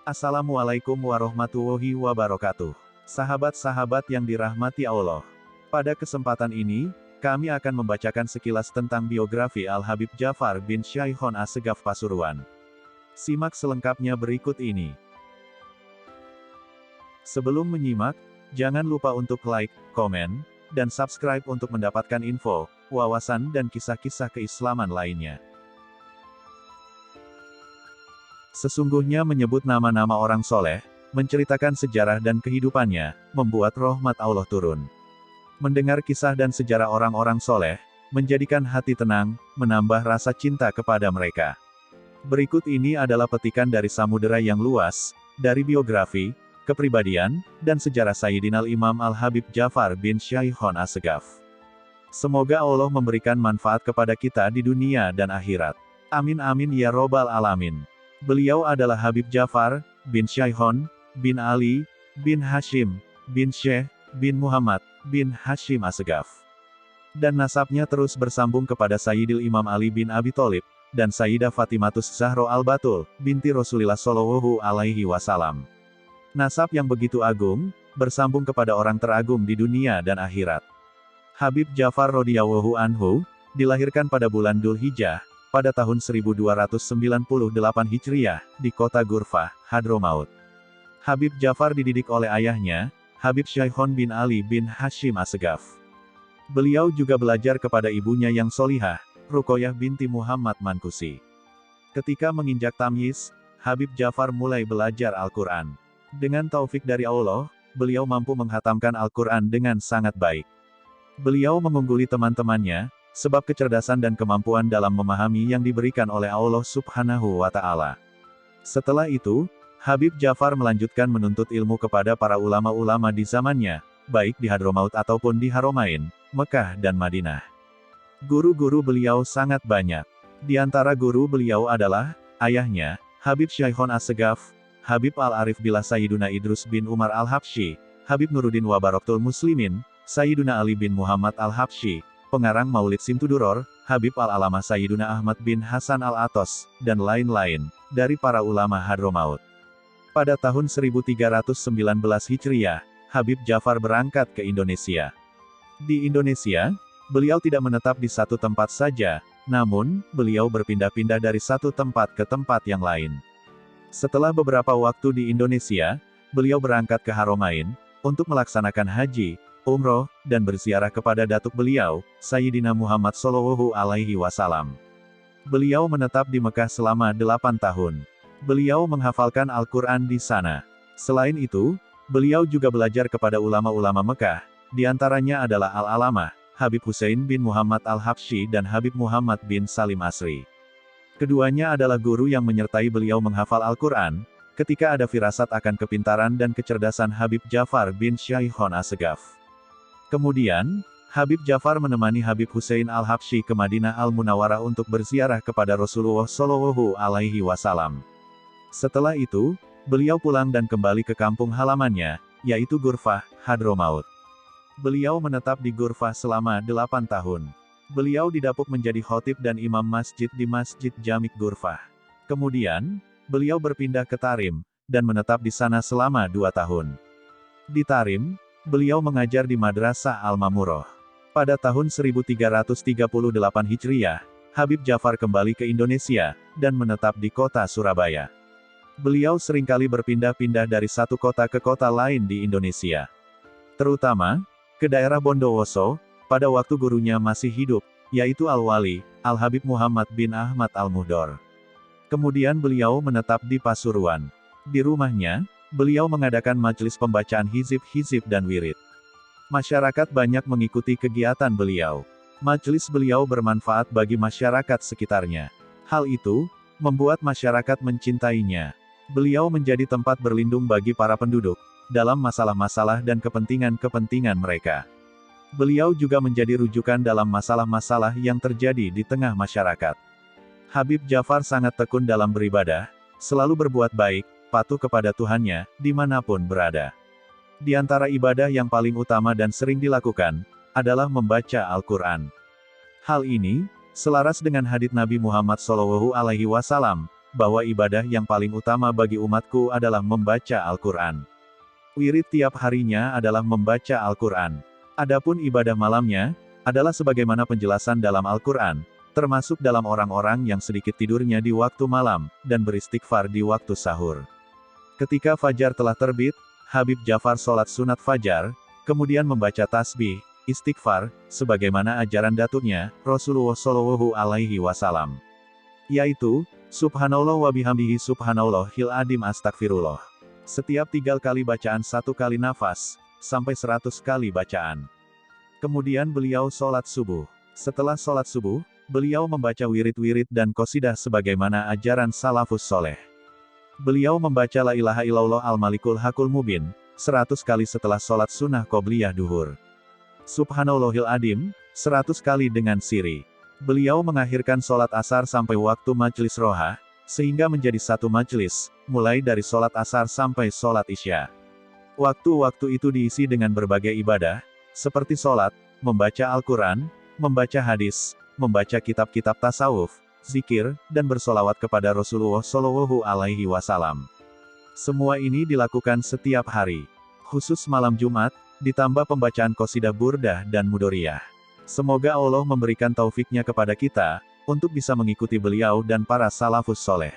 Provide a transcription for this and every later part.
Assalamualaikum warahmatullahi wabarakatuh. Sahabat-sahabat yang dirahmati Allah. Pada kesempatan ini, kami akan membacakan sekilas tentang biografi Al-Habib Ja'far bin Syaihon Assegaf Pasuruan. Simak selengkapnya berikut ini. Sebelum menyimak, jangan lupa untuk like, komen, dan subscribe untuk mendapatkan info, wawasan dan kisah-kisah keislaman lainnya. Sesungguhnya menyebut nama-nama orang soleh, menceritakan sejarah dan kehidupannya, membuat rahmat Allah turun. Mendengar kisah dan sejarah orang-orang soleh, menjadikan hati tenang, menambah rasa cinta kepada mereka. Berikut ini adalah petikan dari samudera yang luas, dari biografi, kepribadian, dan sejarah Sayyidina Imam Al-Habib Ja'far bin Syaihon Assegaf. Semoga Allah memberikan manfaat kepada kita di dunia dan akhirat. Amin amin ya robbal alamin. Beliau adalah Habib Ja'far, bin Syaihon, bin Ali, bin Hashim, bin Syekh, bin Muhammad, bin Hashim Assegaf. Dan nasabnya terus bersambung kepada Sayyidil Imam Ali bin Abi Tholib, dan Sayyidah Fatimatus Zahra Al-Batul, binti Rasulillah Shallallahu Alaihi Wasallam. Nasab yang begitu agung, bersambung kepada orang teragung di dunia dan akhirat. Habib Ja'far radhiyallahu anhu, dilahirkan pada bulan Dzul Hijjah, pada tahun 1298 Hijriah, di kota Ghurfah, Hadramaut. Habib Ja'far dididik oleh ayahnya, Habib Syaihon bin Ali bin Hashim Assegaf. Beliau juga belajar kepada ibunya yang solihah, Ruqayyah binti Muhammad Mankusi. Ketika menginjak tamyiz, Habib Ja'far mulai belajar Al-Quran. Dengan taufik dari Allah, beliau mampu menghatamkan Al-Quran dengan sangat baik. Beliau mengungguli teman-temannya, sebab kecerdasan dan kemampuan dalam memahami yang diberikan oleh Allah Subhanahu wa Ta'ala. Setelah itu, Habib Ja'far melanjutkan menuntut ilmu kepada para ulama-ulama di zamannya, baik di Hadramaut ataupun di Haramain, Mekah dan Madinah. Guru-guru beliau sangat banyak. Di antara guru beliau adalah ayahnya, Habib Syaihon Assegaf, Habib Al-Arif Billah Sayyiduna Idrus bin Umar Al-Habsyi, Habib Nuruddin Wabaraktul Muslimin, Sayyiduna Ali bin Muhammad Al-Habsyi, pengarang Maulid Simtuduror, Habib Al-Alamah Sayyiduna Ahmad bin Hasan Al-Atos, dan lain-lain, dari para ulama Hadramaut. Pada tahun 1319 Hijriah, Habib Ja'far berangkat ke Indonesia. Di Indonesia, beliau tidak menetap di satu tempat saja, namun, beliau berpindah-pindah dari satu tempat ke tempat yang lain. Setelah beberapa waktu di Indonesia, beliau berangkat ke Haramain, untuk melaksanakan haji, umroh, dan berziarah kepada datuk beliau, Sayyidina Muhammad Shallallahu Alaihi Wasallam. Beliau menetap di Mekah selama 8 tahun. Beliau menghafalkan Al-Quran di sana. Selain itu, beliau juga belajar kepada ulama-ulama Mekah, di antaranya adalah Al-Alamah, Habib Husain bin Muhammad Al-Habsyi dan Habib Muhammad bin Salim Asri. Keduanya adalah guru yang menyertai beliau menghafal Al-Quran, ketika ada firasat akan kepintaran dan kecerdasan Habib Ja'far bin Syaihon Assegaf. Kemudian, Habib Ja'far menemani Habib Husain Al-Habsyi ke Madinah Al-Munawwarah untuk berziarah kepada Rasulullah Shallallahu Alaihi Wasallam. Setelah itu, beliau pulang dan kembali ke kampung halamannya, yaitu Ghurfah, Hadramaut. Beliau menetap di Ghurfah selama 8 tahun. Beliau didapuk menjadi khotib dan imam masjid di Masjid Jamik Ghurfah. Kemudian, beliau berpindah ke Tarim, dan menetap di sana selama 2 tahun. Di Tarim, beliau mengajar di Madrasah Al-Mamuroh. Pada tahun 1338 Hijriah, Habib Ja'far kembali ke Indonesia, dan menetap di kota Surabaya. Beliau seringkali berpindah-pindah dari satu kota ke kota lain di Indonesia. Terutama, ke daerah Bondowoso, pada waktu gurunya masih hidup, yaitu Al-Wali, Al-Habib Muhammad bin Ahmad Al-Muhdor. Kemudian beliau menetap di Pasuruan. Di rumahnya, beliau mengadakan majelis pembacaan hizib-hizib dan wirid. Masyarakat banyak mengikuti kegiatan beliau. Majelis beliau bermanfaat bagi masyarakat sekitarnya. Hal itu, membuat masyarakat mencintainya. Beliau menjadi tempat berlindung bagi para penduduk, dalam masalah-masalah dan kepentingan-kepentingan mereka. Beliau juga menjadi rujukan dalam masalah-masalah yang terjadi di tengah masyarakat. Habib Ja'far sangat tekun dalam beribadah, selalu berbuat baik, patuh kepada Tuhannya, dimanapun berada. Di antara ibadah yang paling utama dan sering dilakukan, adalah membaca Al-Quran. Hal ini, selaras dengan hadits Nabi Muhammad SAW, bahwa ibadah yang paling utama bagi umatku adalah membaca Al-Quran. Wirid tiap harinya adalah membaca Al-Quran. Adapun ibadah malamnya, adalah sebagaimana penjelasan dalam Al-Quran, termasuk dalam orang-orang yang sedikit tidurnya di waktu malam, dan beristighfar di waktu sahur. Ketika fajar telah terbit, Habib Ja'far sholat sunat fajar, kemudian membaca tasbih, istighfar, sebagaimana ajaran datuknya, Rasulullah Shallallahu Alaihi Wasallam. Yaitu, Subhanallah wa bihamdihi subhanallahil adim astagfirullah. Setiap 3 kali bacaan 1 kali nafas, sampai 100 kali bacaan. Kemudian beliau sholat subuh. Setelah sholat subuh, beliau membaca wirid-wirid dan qasidah sebagaimana ajaran salafus soleh. Beliau membaca la ilaha illallah al-malikul hakul mubin, 100 kali setelah sholat sunnah qobliyah duhur. Subhanallahil adim, 100 kali dengan siri. Beliau mengakhirkan sholat asar sampai waktu majelis rohah, sehingga menjadi satu majelis, mulai dari sholat asar sampai sholat isya. Waktu-waktu itu diisi dengan berbagai ibadah, seperti sholat, membaca Al-Quran, membaca hadis, membaca kitab-kitab tasawuf, zikir, dan bersolawat kepada Rasulullah Shallallahu Alaihi Wasallam. Semua ini dilakukan setiap hari. Khusus malam Jumat, ditambah pembacaan qasidah burdah dan mudoriyah. Semoga Allah memberikan taufiknya kepada kita, untuk bisa mengikuti beliau dan para salafus soleh.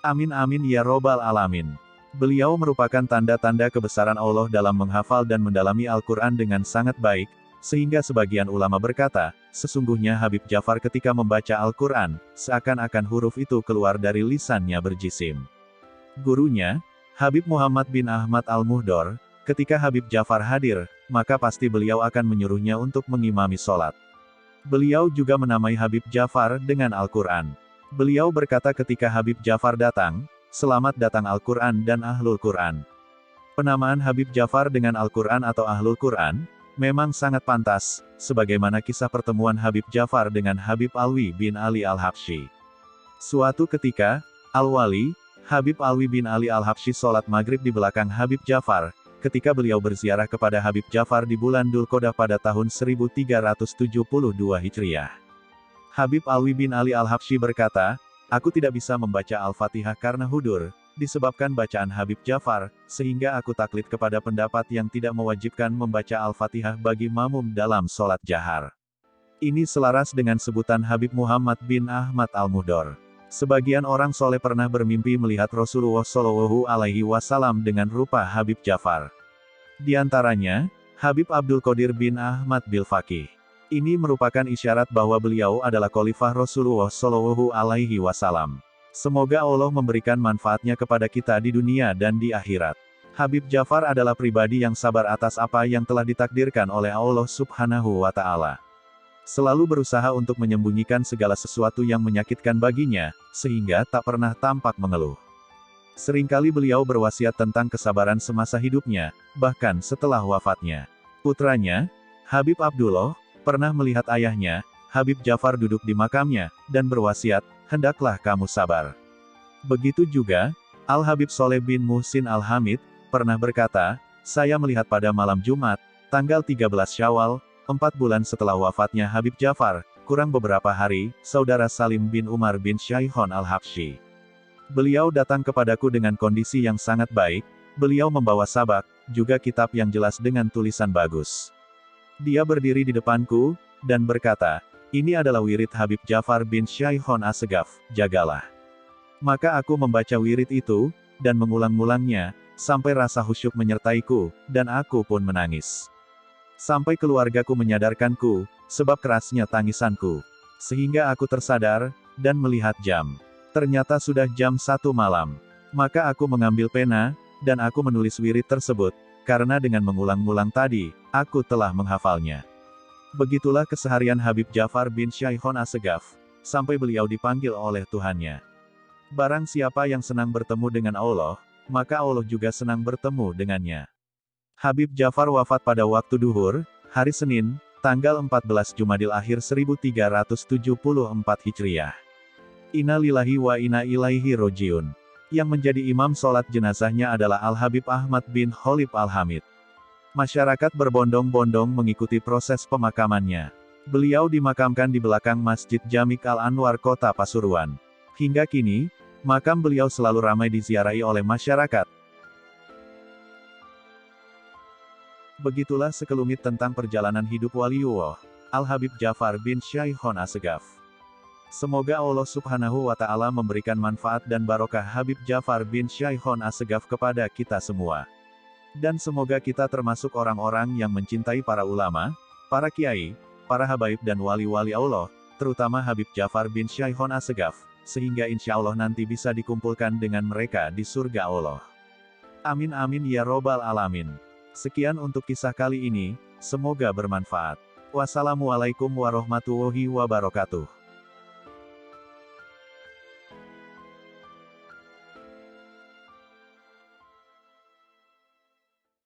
Amin amin ya robbal alamin. Beliau merupakan tanda-tanda kebesaran Allah dalam menghafal dan mendalami Al-Quran dengan sangat baik, sehingga sebagian ulama berkata, sesungguhnya Habib Ja'far ketika membaca Al-Quran, seakan-akan huruf itu keluar dari lisannya berjisim. Gurunya, Habib Muhammad bin Ahmad Al-Muhdor, ketika Habib Ja'far hadir, maka pasti beliau akan menyuruhnya untuk mengimami sholat. Beliau juga menamai Habib Ja'far dengan Al-Quran. Beliau berkata ketika Habib Ja'far datang, selamat datang Al-Quran dan Ahlul Quran. Penamaan Habib Ja'far dengan Al-Quran atau Ahlul Quran, memang sangat pantas, sebagaimana kisah pertemuan Habib Ja'far dengan Habib Alwi bin Ali Al-Habsyi. Suatu ketika, Al-Wali, Habib Alwi bin Ali Al-Habsyi sholat maghrib di belakang Habib Ja'far, ketika beliau berziarah kepada Habib Ja'far di bulan Dzulqa'dah pada tahun 1372 Hijriah. Habib Alwi bin Ali Al-Habsyi berkata, aku tidak bisa membaca Al-Fatihah karena hudur, disebabkan bacaan Habib Ja'far, sehingga aku taklid kepada pendapat yang tidak mewajibkan membaca Al-Fatihah bagi makmum dalam sholat jahar. Ini selaras dengan sebutan Habib Muhammad bin Ahmad Al-Muhdor. Sebagian orang soleh pernah bermimpi melihat Rasulullah Shallallahu Alaihi Wasallam dengan rupa Habib Ja'far. Di antaranya, Habib Abdul Qadir bin Ahmad bil Faqih. Ini merupakan isyarat bahwa beliau adalah khalifah Rasulullah Shallallahu Alaihi Wasallam. Semoga Allah memberikan manfaatnya kepada kita di dunia dan di akhirat. Habib Ja'far adalah pribadi yang sabar atas apa yang telah ditakdirkan oleh Allah Subhanahu wa Ta'ala. Selalu berusaha untuk menyembunyikan segala sesuatu yang menyakitkan baginya, sehingga tak pernah tampak mengeluh. Seringkali beliau berwasiat tentang kesabaran semasa hidupnya, bahkan setelah wafatnya. Putranya, Habib Abdullah, pernah melihat ayahnya, Habib Ja'far duduk di makamnya, dan berwasiat, hendaklah kamu sabar. Begitu juga, Al-Habib Soleh bin Muhsin Al-Hamid, pernah berkata, saya melihat pada malam Jumat, tanggal 13 Syawal, 4 bulan setelah wafatnya Habib Ja'far, kurang beberapa hari, saudara Salim bin Umar bin Syaihon Al-Habsyi. Beliau datang kepadaku dengan kondisi yang sangat baik, beliau membawa sabak, juga kitab yang jelas dengan tulisan bagus. Dia berdiri di depanku, dan berkata, ini adalah wirid Habib Ja'far bin Syaihon Assegaf, jagalah. Maka aku membaca wirid itu, dan mengulang-ulangnya, sampai rasa khusyuk menyertaiku, dan aku pun menangis. Sampai keluargaku menyadarkanku, sebab kerasnya tangisanku. Sehingga aku tersadar, dan melihat jam. Ternyata sudah jam 1 malam. Maka aku mengambil pena, dan aku menulis wirid tersebut, karena dengan mengulang-ulang tadi, aku telah menghafalnya. Begitulah keseharian Habib Ja'far bin Syaihon Assegaf, sampai beliau dipanggil oleh Tuhannya. Barang siapa yang senang bertemu dengan Allah, maka Allah juga senang bertemu dengannya. Habib Ja'far wafat pada waktu duhur, hari Senin, tanggal 14 Jumadil Akhir 1374 Hijriah. Inna lillahi wa inna ilaihi rojiun. Yang menjadi imam sholat jenazahnya adalah Al-Habib Ahmad bin Khalib Al-Hamid. Masyarakat berbondong-bondong mengikuti proses pemakamannya. Beliau dimakamkan di belakang Masjid Jamik Al-Anwar Kota Pasuruan. Hingga kini, Makam beliau selalu ramai diziarahi oleh masyarakat. Begitulah sekelumit tentang perjalanan hidup Waliullah, Al-Habib Ja'far bin Syaihon Assegaf. Semoga Allah Subhanahu wa Ta'ala memberikan manfaat dan barokah Habib Ja'far bin Syaihon Assegaf kepada kita semua. Dan semoga kita termasuk orang-orang yang mencintai para ulama, para kiai, para habaib dan wali-wali Allah, terutama Habib Ja'far bin Syaihon Assegaf, sehingga insya Allah nanti bisa dikumpulkan dengan mereka di surga Allah. Amin amin ya robbal alamin. Sekian untuk kisah kali ini, semoga bermanfaat. Wassalamualaikum warahmatullahi wabarakatuh.